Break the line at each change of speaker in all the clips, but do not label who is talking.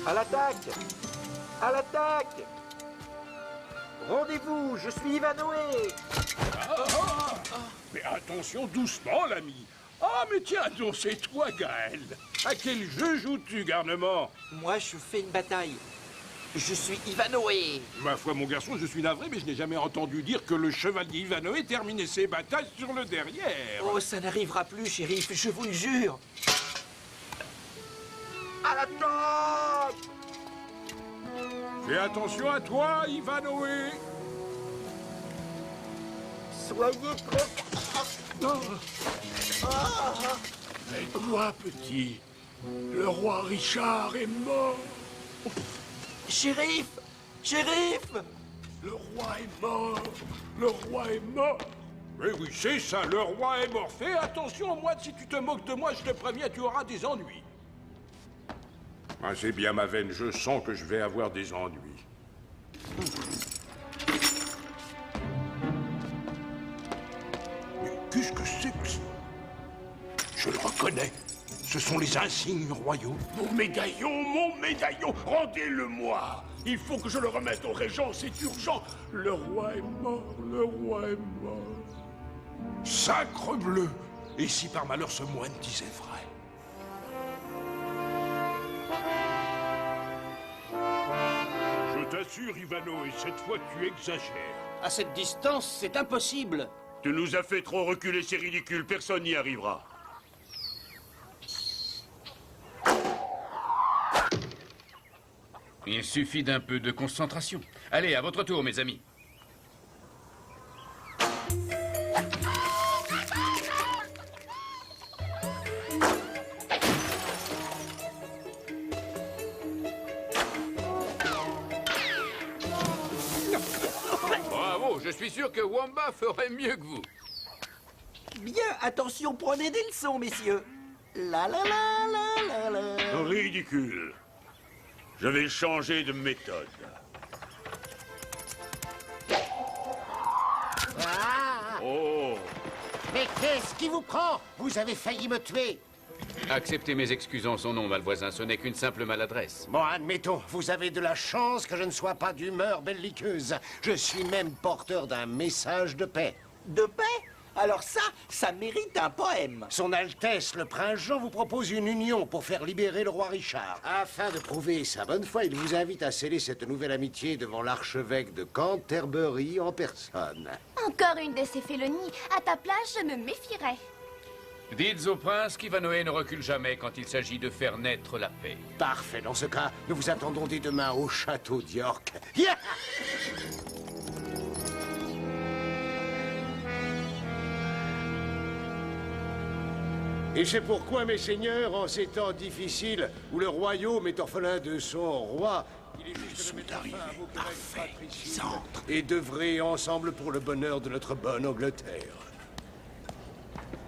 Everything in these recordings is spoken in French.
À l'attaque! À l'attaque! Rendez-vous, je suis Ivanoé!
Mais attention, doucement, l'ami. Ah, mais tiens donc, c'est toi, Gaël. À quel jeu joues-tu, garnement?
Moi, je fais une bataille. Je suis Ivanoé!
Ma foi, mon garçon, je suis navré, mais je n'ai jamais entendu dire que le chevalier Ivanoé terminait ses batailles sur le derrière.
Oh, ça n'arrivera plus, shérif, je vous le jure! À l'attaque!
Fais attention à toi, Ivanoé.
Soyez trop...
Mais quoi, petit? Le roi Richard est mort.
Shérif! Shérif!
Le roi est mort. Le roi est mort. Mais oui, c'est ça, le roi est mort. Fais attention, moi, si tu te moques de moi, je te préviens, tu auras des ennuis. Ah, c'est bien, ma veine, je sens que je vais avoir des ennuis. Mais qu'est-ce que c'est que ça? Je le reconnais. Ce sont les insignes royaux. Mon médaillon, rendez-le-moi. Il faut que je le remette au régent, c'est urgent. Le roi est mort, le roi est mort. Sacre bleu! Et si par malheur ce moine disait vrai? Je t'assure, Ivano, et cette fois tu exagères.
À cette distance, c'est impossible.
Tu nous as fait trop reculer, c'est ridicule, personne n'y arrivera.
Il suffit d'un peu de concentration. Allez, à votre tour, mes amis. Bravo, je suis sûr que Wamba ferait mieux que vous.
Bien, attention, prenez des leçons, messieurs. La la la la la la.
Ridicule. Je vais changer de méthode.
Ah!
Oh!
Mais qu'est-ce qui vous prend? Vous avez failli me tuer.
Acceptez mes excuses en son nom, Malvoisin. Ce n'est qu'une simple maladresse.
Bon, admettons, vous avez de la chance que je ne sois pas d'humeur belliqueuse. Je suis même porteur d'un message de paix.
De paix? Alors ça mérite un poème.
Son Altesse, le prince Jean, vous propose une union pour faire libérer le roi Richard. Afin de prouver sa bonne foi, il vous invite à sceller cette nouvelle amitié devant l'archevêque de Canterbury en personne.
Encore une de ces félonies. À ta place, je me méfierais.
Dites au prince qu'Ivanoé ne recule jamais quand il s'agit de faire naître la paix.
Parfait, dans ce cas, nous vous attendons dès demain au château d'York. Yeah! Et c'est pourquoi, mes seigneurs, en ces temps difficiles, où le royaume est orphelin de son roi, il est juste de mettre fin à vos querelles fratricides et d'œuvrer ensemble pour le bonheur de notre bonne Angleterre.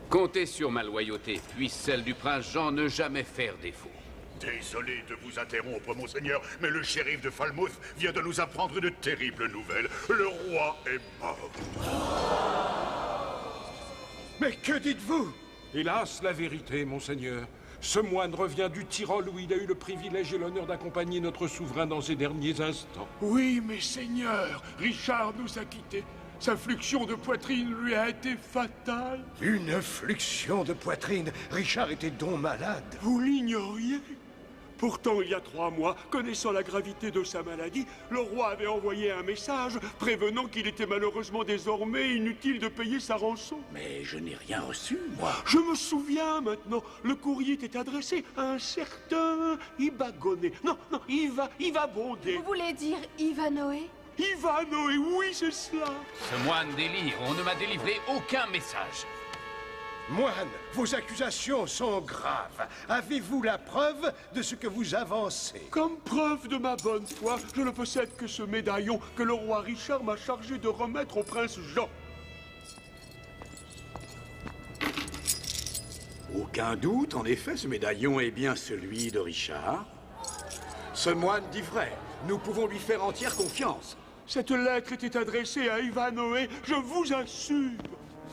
Comptez sur ma loyauté, puisse celle du prince Jean ne jamais faire défaut.
Désolé de vous interrompre, monseigneur, mais le shérif de Falmouth vient de nous apprendre une terrible nouvelle. Le roi est mort.
Mais que dites-vous?
Hélas, la vérité, monseigneur. Ce moine revient du Tyrol où il a eu le privilège et l'honneur d'accompagner notre souverain dans ses derniers instants.
Oui, mes seigneurs, Richard nous a quittés. Sa fluxion de poitrine lui a été fatale.
Une fluxion de poitrine. Richard était donc malade.
Vous l'ignoriez? Pourtant, il y a 3 mois, connaissant la gravité de sa maladie, le roi avait envoyé un message prévenant qu'il était malheureusement désormais inutile de payer sa rançon.
Mais je n'ai rien reçu, moi.
Je me souviens maintenant, le courrier était adressé à un certain Ibagoné. Non, Iva Bondé.
Vous voulez dire Ivanoé?
Ivanoé, oui, c'est cela.
Ce moine délire, on ne m'a délivré aucun message.
Moine, vos accusations sont graves. Avez-vous la preuve de ce que vous avancez?
Comme preuve de ma bonne foi, je ne possède que ce médaillon que le roi Richard m'a chargé de remettre au prince Jean.
Aucun doute, en effet, ce médaillon est bien celui de Richard. Ce moine dit vrai. Nous pouvons lui faire entière confiance.
Cette lettre était adressée à Ivanoé, je vous assure.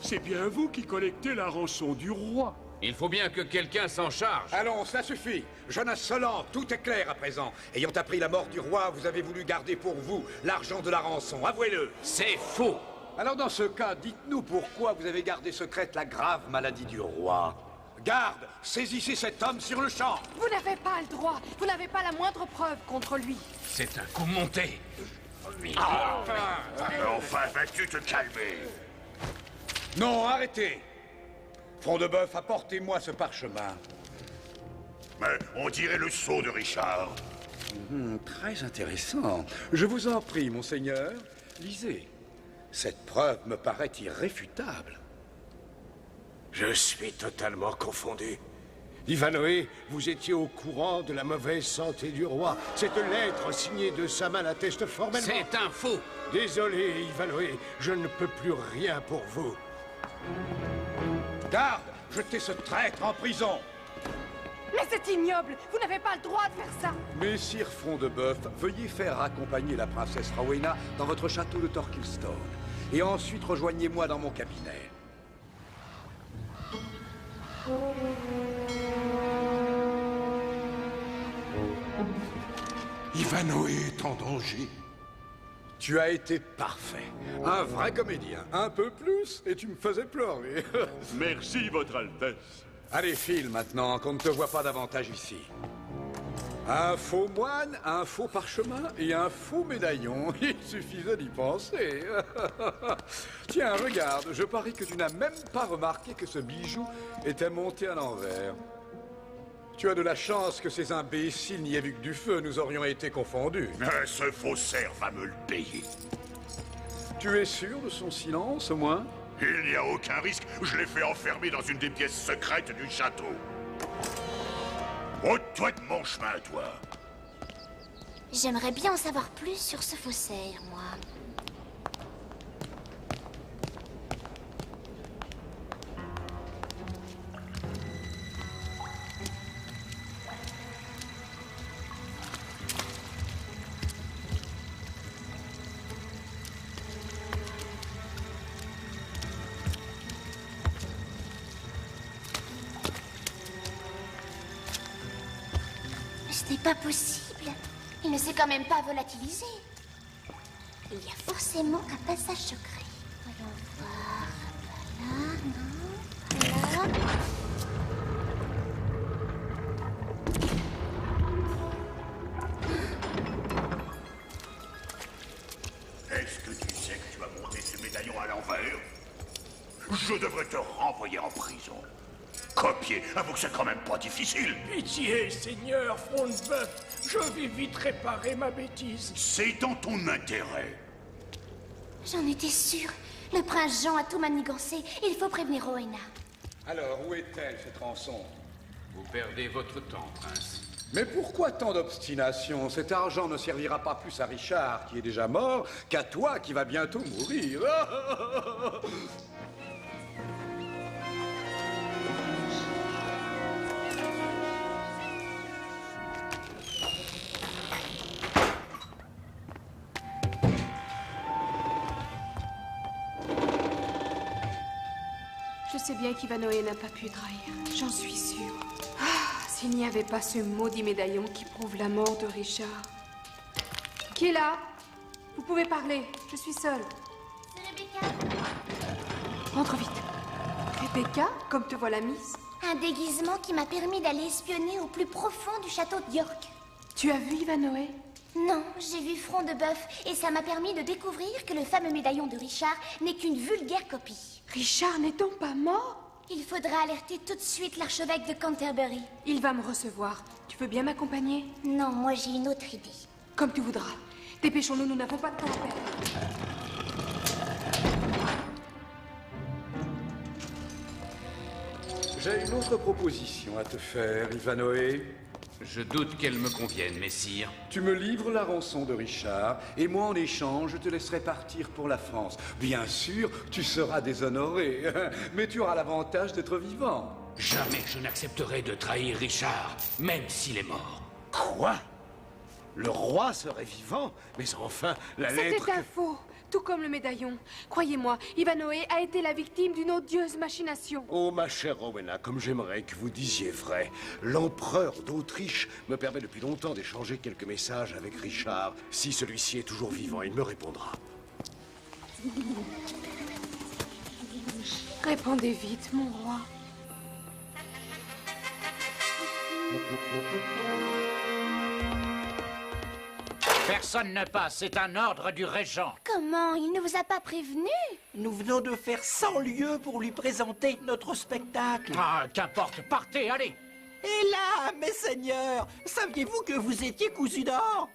C'est bien vous qui collectez la rançon du roi.
Il faut bien que quelqu'un s'en charge.
Allons, ça suffit. Jeune insolent, tout est clair à présent. Ayant appris la mort du roi, vous avez voulu garder pour vous l'argent de la rançon. Avouez-le.
C'est faux.
Alors dans ce cas, dites-nous pourquoi vous avez gardé secrète la grave maladie du roi. Garde, saisissez cet homme sur le champ.
Vous n'avez pas le droit. Vous n'avez pas la moindre preuve contre lui.
C'est un coup monté.
Enfin, vas-tu te calmer?
Non, arrêtez. Front de Bœuf, apportez-moi ce parchemin.
Mais on dirait le sceau de Richard.
Très intéressant. Je vous en prie, monseigneur. Lisez. Cette preuve me paraît irréfutable.
Je suis totalement confondu. Ivanoé, vous étiez au courant de la mauvaise santé du roi. Cette lettre signée de sa main l'atteste formellement.
C'est un faux.
Désolé, Ivanoé, je ne peux plus rien pour vous.
Garde, jetez ce traître en prison.
Mais c'est ignoble. Vous n'avez pas le droit de faire ça.
Messire Front de Bœuf, veuillez faire accompagner la princesse Rowena dans votre château de Torquilstone. Et ensuite rejoignez-moi dans mon cabinet.
Ivanoé est en danger.
Tu as été parfait. Un vrai comédien. Un peu plus, et tu me faisais pleurer.
Merci, Votre Altesse.
Allez, file maintenant, qu'on ne te voit pas davantage ici. Un faux moine, un faux parchemin et un faux médaillon. Il suffisait d'y penser. Tiens, regarde, je parie que tu n'as même pas remarqué que ce bijou était monté à l'envers. Tu as de la chance que ces imbéciles n'y aient vu que du feu, nous aurions été confondus.
Ce faussaire va me le payer.
Tu es sûr de son silence, au moins?
Il n'y a aucun risque, je l'ai fait enfermer dans une des pièces secrètes du château. Ôte-toi de mon chemin, toi.
J'aimerais bien en savoir plus sur ce faussaire, moi. Ce n'est pas possible. Il ne s'est quand même pas volatilisé. Il y a forcément un passage secret. Voyons voir. Voilà, non. Voilà.
Est-ce que tu sais que tu as monté ce médaillon à l'envers? Je devrais te renvoyer en prison. Copier, avoue que c'est quand même pas difficile.
Pitié, Seigneur Front de Bœuf. Je vais vite réparer ma bêtise.
C'est dans ton intérêt.
J'en étais sûre. Le prince Jean a tout manigancé. Il faut prévenir Rowena.
Alors, où est-elle, cette rançon?
Vous perdez votre temps, prince.
Mais pourquoi tant d'obstination? Cet argent ne servira pas plus à Richard, qui est déjà mort, qu'à toi, qui va bientôt mourir.
Je sais bien qu'Ivanoé n'a pas pu trahir. J'en suis sûre. Ah, s'il n'y avait pas ce maudit médaillon qui prouve la mort de Richard. Qui est là? Vous pouvez parler. Je suis seule.
C'est Rebecca.
Entre vite. Rebecca, comme te voilà mise.
Un déguisement qui m'a permis d'aller espionner au plus profond du château de York.
Tu as vu Ivanoé?
Non, j'ai vu Front de Bœuf et ça m'a permis de découvrir que le fameux médaillon de Richard n'est qu'une vulgaire copie.
Richard n'est donc pas mort?
Il faudra alerter tout de suite l'archevêque de Canterbury.
Il va me recevoir. Tu veux bien m'accompagner?
Non, moi j'ai une autre idée.
Comme tu voudras. Dépêchons-nous, nous n'avons pas de temps à perdre.
J'ai une autre proposition à te faire, Ivanoé.
Je doute qu'elle me convienne, messire.
Tu me livres la rançon de Richard, et moi, en échange, je te laisserai partir pour la France. Bien sûr, tu seras déshonoré, mais tu auras l'avantage d'être vivant.
Jamais je n'accepterai de trahir Richard, même s'il est mort.
Quoi?
Le roi serait vivant, mais enfin, la lettre...
C'était un faux, tout comme le médaillon. Croyez-moi, Ivanhoe a été la victime d'une odieuse machination.
Oh, ma chère Rowena, comme j'aimerais que vous disiez vrai. L'empereur d'Autriche me permet depuis longtemps d'échanger quelques messages avec Richard. Si celui-ci est toujours vivant, il me répondra.
Répondez vite, mon roi.
Personne ne passe, c'est un ordre du régent.
Comment? Il ne vous a pas prévenu?
Nous venons de faire 100 lieues pour lui présenter notre spectacle.
Ah, qu'importe, partez, allez.
Et là, mes seigneurs, saviez-vous que vous étiez cousus d'or?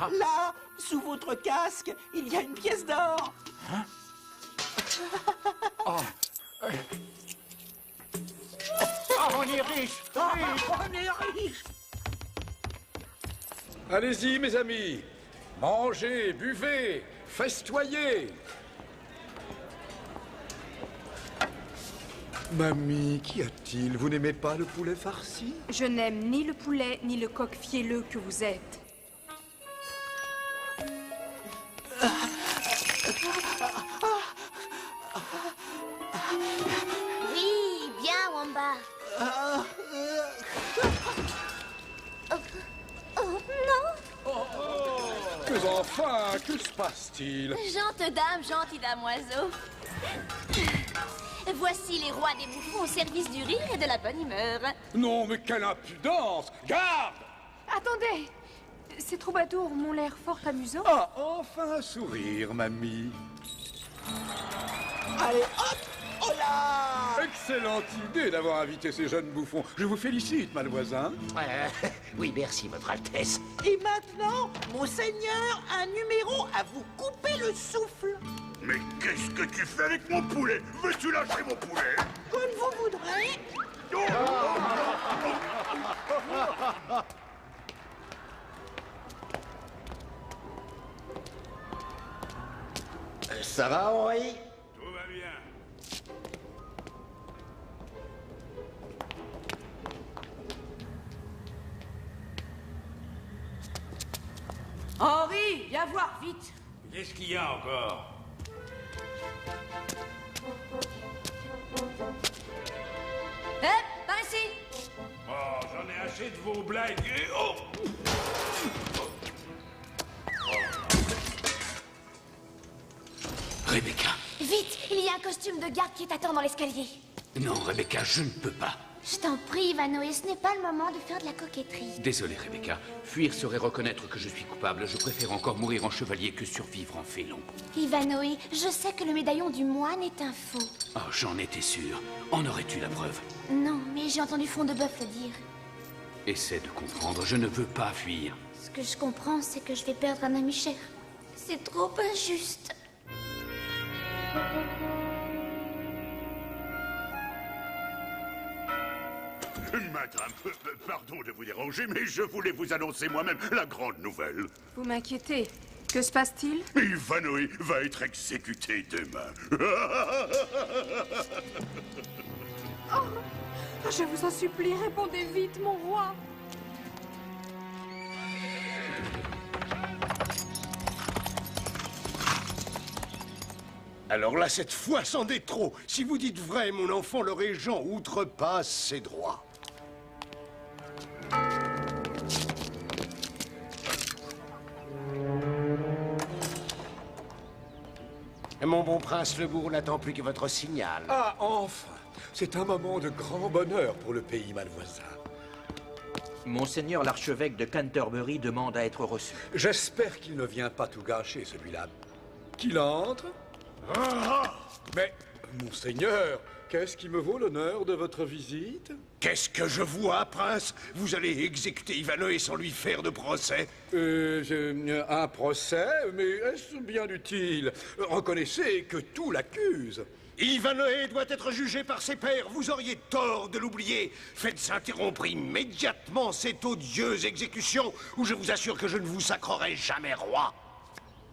Là, sous votre casque, il y a une pièce d'or.
Hein?
Oh, on est riche. On est riche.
Allez-y, mes amis. Mangez, buvez, festoyez. Mamie, qu'y a-t-il? Vous n'aimez pas le poulet farci?
Je n'aime ni le poulet, ni le coq fielleux que vous êtes.
Oui, bien, Wamba. Oh, non.
Mais enfin, que se passe-t-il?
Gente dame, gentil damoiseau. Voici les rois des bouffons au service du rire et de la bonne humeur.
Non, mais quelle impudence! Garde!
Attendez! Ces troubadours m'ont l'air fort amusants.
Ah, enfin un sourire, mamie.
Allez, hop! Oh là!
Excellente idée d'avoir invité ces jeunes bouffons. Je vous félicite, mademoiselle.
Oui, merci, Votre Altesse. Et maintenant, mon seigneur, un numéro à vous couper le souffle.
Mais qu'est-ce que tu fais avec mon poulet? Veux-tu lâcher mon poulet?
Comme vous voudrez. Ça va, Henri?
Tout va bien.
Henri, viens voir, vite.
Qu'est-ce qu'il y a encore?
Par ici.
Oh, j'en ai assez de vos blagues. Oh!
Rebecca.
Vite, il y a un costume de garde qui t'attend dans l'escalier.
Non, Rebecca, je ne peux pas.
Je t'en prie, Ivanhoe, ce n'est pas le moment de faire de la coquetterie.
Désolé, Rebecca. Fuir serait reconnaître que je suis coupable. Je préfère encore mourir en chevalier que survivre en félon.
Ivanhoe, je sais que le médaillon du moine est un faux.
Oh, j'en étais sûr. En aurais-tu la preuve?
Non, mais j'ai entendu Front de Bœuf le dire.
Essaie de comprendre, je ne veux pas fuir.
Ce que je comprends, c'est que je vais perdre un ami cher. C'est trop injuste.
Madame, pardon de vous déranger, mais je voulais vous annoncer moi-même la grande nouvelle.
Vous m'inquiétez. Que se passe-t-il?
Ivanhoe va être exécuté demain.
Oh, je vous en supplie, répondez vite, mon roi.
Alors là, cette fois, c'en est trop. Si vous dites vrai, mon enfant, le régent outrepasse ses droits. Mon bon prince Lebourg n'attend plus que votre signal.
Ah, enfin! C'est un moment de grand bonheur pour le pays malvoisin.
Monseigneur l'archevêque de Canterbury demande à être reçu.
J'espère qu'il ne vient pas tout gâcher, celui-là. Qu'il entre? Mais, monseigneur, qu'est-ce qui me vaut l'honneur de votre visite?
Qu'est-ce que je vois, prince? Vous allez exécuter Ivanhoe sans lui faire de procès?
Un procès? Mais est-ce bien utile? Reconnaissez que tout l'accuse.
Ivanhoe doit être jugé par ses pairs. Vous auriez tort de l'oublier. Faites interrompre immédiatement cette odieuse exécution, ou je vous assure que je ne vous sacrerai jamais roi.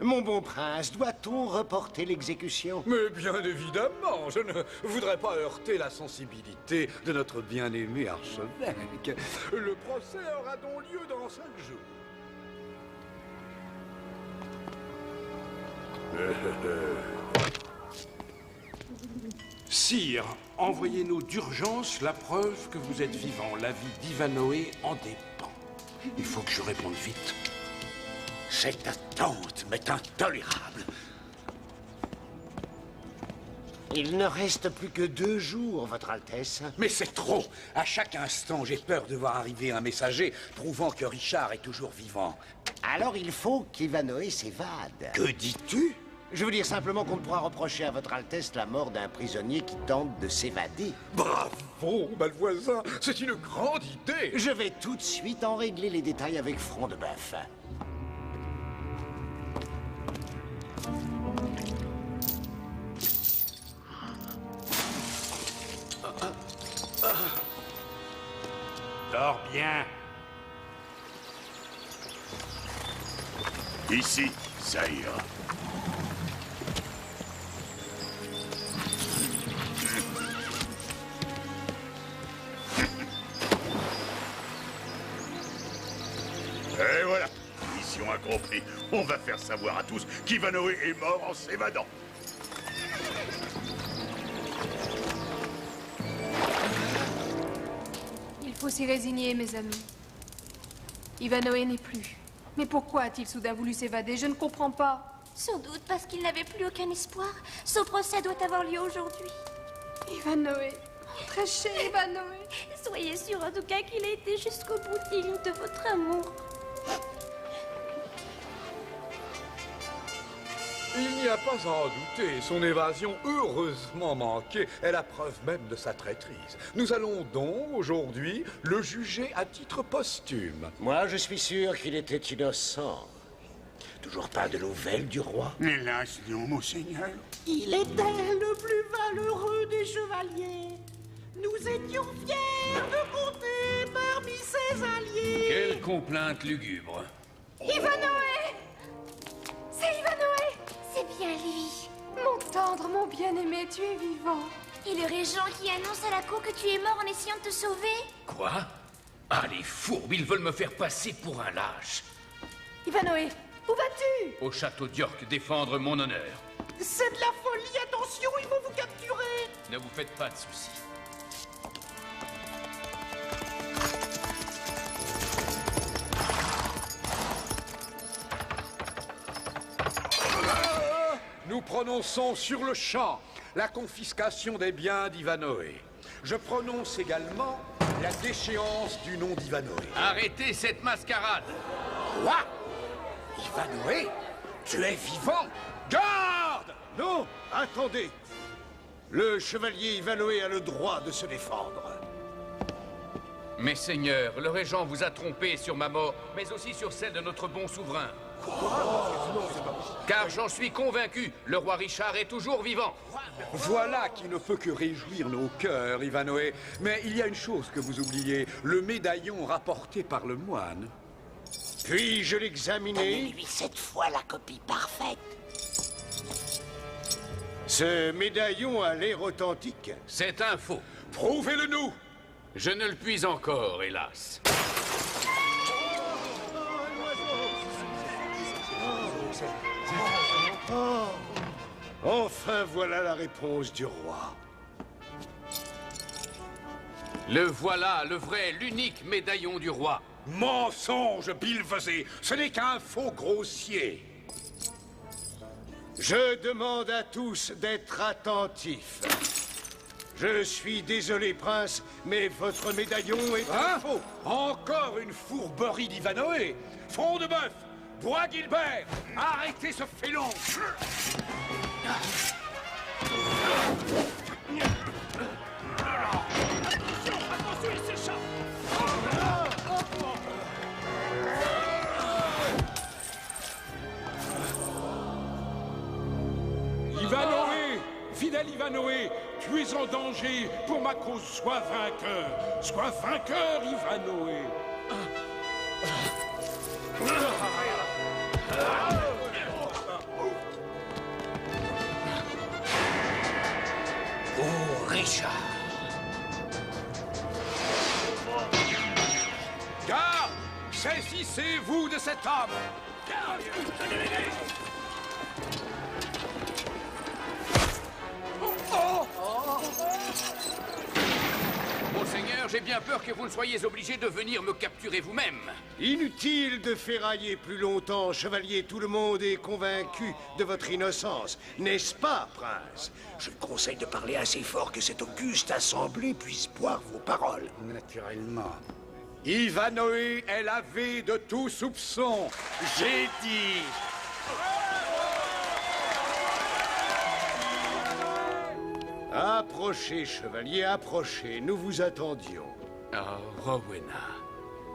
Mon bon prince, doit-on reporter l'exécution?
Mais bien évidemment, je ne voudrais pas heurter la sensibilité de notre bien-aimé archevêque. Le procès aura donc lieu dans 5 jours.
Sire, envoyez-nous d'urgence la preuve que vous êtes vivant. La vie d'Ivanoé en dépend. Il faut que je réponde vite.
Cette attente m'est intolérable.
Il ne reste plus que 2 jours, Votre Altesse.
Mais c'est trop. À chaque instant, j'ai peur de voir arriver un messager prouvant que Richard est toujours vivant.
Alors il faut qu'Ivanoé s'évade.
Que dis-tu?
Je veux dire simplement qu'on ne pourra reprocher à Votre Altesse la mort d'un prisonnier qui tente de s'évader.
Bravo, Malvoisin. C'est une grande idée.
Je vais tout de suite en régler les détails avec Front de Bœuf.
Dors bien.
Ici, ça ira. Et voilà, mission accomplie. On va faire savoir à tous qu'Ivanoé est mort en s'évadant.
Il faut s'y résigner, mes amis. Ivanoé n'est plus. Mais pourquoi a-t-il soudain voulu s'évader? Je ne comprends pas.
Sans doute parce qu'il n'avait plus aucun espoir. Son procès doit avoir lieu aujourd'hui.
Ivanoé, mon très cher Ivanoé.
Soyez sûr en tout cas qu'il a été jusqu'au bout digne de votre amour.
Il n'y a pas à en douter. Son évasion, heureusement manquée, est la preuve même de sa traîtrise. Nous allons donc, aujourd'hui, le juger à titre posthume.
Moi, je suis sûr qu'il était innocent. Toujours pas de nouvelles du roi?
Hélas, non, monseigneur.
Il était le plus valeureux des chevaliers. Nous étions fiers de compter parmi ses alliés.
Quelle complainte lugubre.
Ivanoé! C'est Ivanoé!
C'est bien lui.
Mon tendre, mon bien-aimé, tu es vivant.
Et le régent qui annonce à la cour que tu es mort en essayant de te sauver?
Quoi? Ah, les fourbes, ils veulent me faire passer pour un lâche.
Ivanoé, où vas-tu?
Au château d'York, défendre mon honneur.
C'est de la folie, attention, ils vont vous capturer.
Ne vous faites pas de soucis.
Nous prononçons sur le champ la confiscation des biens d'Ivanoé. Je prononce également la déchéance du nom d'Ivanoé.
Arrêtez cette mascarade!
Quoi? Ivanoé? Tu es vivant?
Garde! Non, attendez. Le chevalier Ivanoé a le droit de se défendre.
Mes seigneurs, le régent vous a trompé sur ma mort, mais aussi sur celle de notre bon souverain. Car j'en suis convaincu, le roi Richard est toujours vivant.
Voilà qui ne peut que réjouir nos cœurs, Ivanoé. Mais il y a une chose que vous oubliez, le médaillon rapporté par le moine.
Puis-je l'examiner?
Donnez-lui cette fois la copie parfaite.
Ce médaillon a l'air authentique.
C'est un faux.
Prouvez-le-nous!
Je ne le puis encore, hélas.
Oh. Enfin, voilà la réponse du roi.
Le voilà, le vrai, l'unique médaillon du roi.
Mensonge, Bilvesé! Ce n'est qu'un faux grossier!
Je demande à tous d'être attentifs. Je suis désolé, prince, mais votre médaillon est un faux.
Encore une fourberie d'Ivanoé! Front de Bœuf! Bois Gilbert! Arrêtez ce félon!
Ivanoé, fidèle Ivanoé, tu es en danger. Pour ma cause, sois vainqueur. Sois vainqueur, Ivanoé.
Oh, Richard!
Garde! Saisissez-vous de cet homme!
bien peur que vous ne soyez obligé de venir me capturer vous-même.
Inutile de ferrailler plus longtemps, chevalier. Tout le monde est convaincu de votre innocence. N'est-ce pas, prince?
Je vous conseille de parler assez fort que cette auguste assemblée puisse boire vos paroles.
Naturellement. Ivanoé est lavé de tout soupçon. J'ai dit...
Approchez, chevalier, approchez. Nous vous attendions.
Oh, Rowena.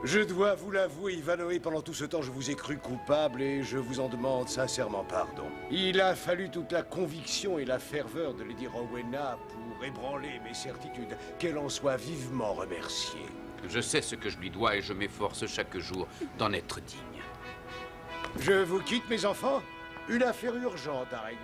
Je dois vous l'avouer, Ivanoé, pendant tout ce temps, je vous ai cru coupable et je vous en demande sincèrement pardon. Il a fallu toute la conviction et la ferveur de Lady Rowena pour ébranler mes certitudes. Qu'elle en soit vivement remerciée.
Je sais ce que je lui dois et je m'efforce chaque jour d'en être digne.
Je vous quitte, mes enfants. Une affaire urgente à régler.